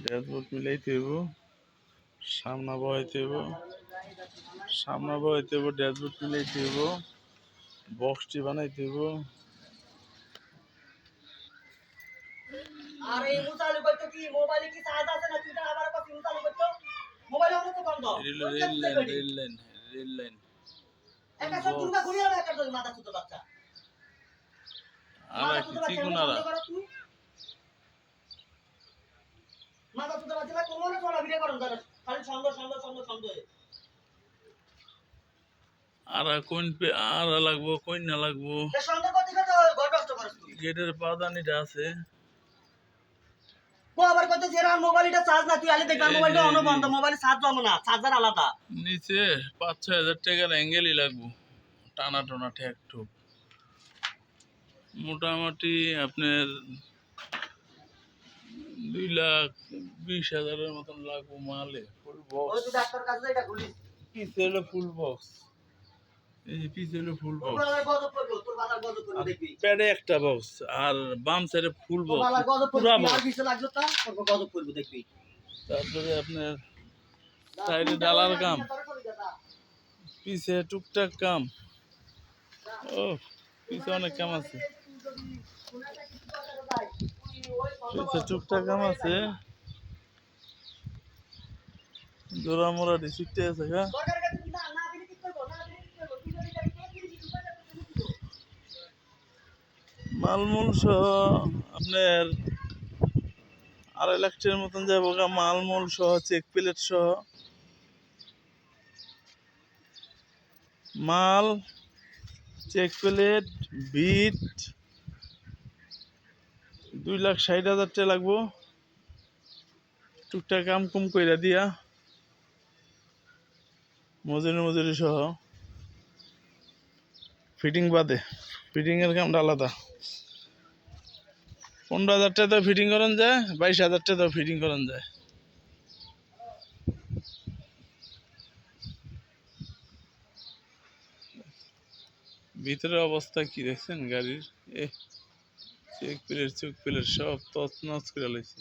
Dashboard মিলাইতে হইব, সামনা বহাইতে হইব, সামনা বহাইতে হইব, ড্যাশবোর্ড মিলাইতে হইব, বক্সটি বানাইতে হইব। আর এই মুচালু করতে কি মোবাইলে কি চার্জ আছে না? তুই আবার কত মুচালু করতে মোবাইলে অনেক বন্ধ রেল লাইন একটা সব দুর্গা ঘুরিয়ে একটা মাথা চুতো বাচ্চা আর কি চিকুনারা মাথা চুতো বাচ্চা কোন চলা ভিডিও করুন দাদা খালি সন্দেহ আর কোন আর লাগবো কোন না লাগবো সন্দেহ করতে তো ঘর নষ্ট করছ তুই গেটের পাদানিটা আছে ও আবার কত জেরা মোবাইলটা চার্জ না তুই আলে দেখবা মোবাইলটা অন বন্ধ মোবাইল চার্জ জমে না চার্জার আলাদা নিচে ৫-৬ হাজার টাকার অ্যাঙ্গেলই লাগবো টানা টানা ঠেক ঠুক মোটামুটি আপনার ২,২০,০০০-এর মতন লাগবো মালে ফুল বক্স। ওই তুই ডাক্তার কাছে এটা খুলি পিছে হলো ফুল বক্স, এই যে পিছে হলো ফুল বক্স, তোর বাবার গজব করব দেখবি প্যাডে একটা বক্স আর বাম সাইডে ফুল তোর বক্স বাবার গজব পুরা করবি আর বক্স। কিছু লাগবে তা তোর গজব করব দেখবি তারপরে আপনার সাইডে ডালার কাম, পিছে টুকটাক কাম। ও পিছে অনেক কাম আছে, পিছে টুকটাক কাম আছে। জোড়া মোড়া ডিসিটে আছে গা মালমূল সহ আপনার ২.৫ লাখ মতন যাবো গা মালমূল সহ চেক প্লেট সহ মাল চেক প্লেট বিট ২,৬০,০০০ টাকা লাগবো টুকটাক কাম কুম কইরা দিয়া মজুরি সহ ফিটিং বাদে ফিটিংয়ের কামটা আলাদা ১৫,০০০ টাকা ফিটিং করান যায় ২২,০০০ টাকা ফিটিং করান যায়। ভিতরের অবস্থা কি দেখছেন গাড়ির? চেক প্লেট সব তছনছ করে লাইছে।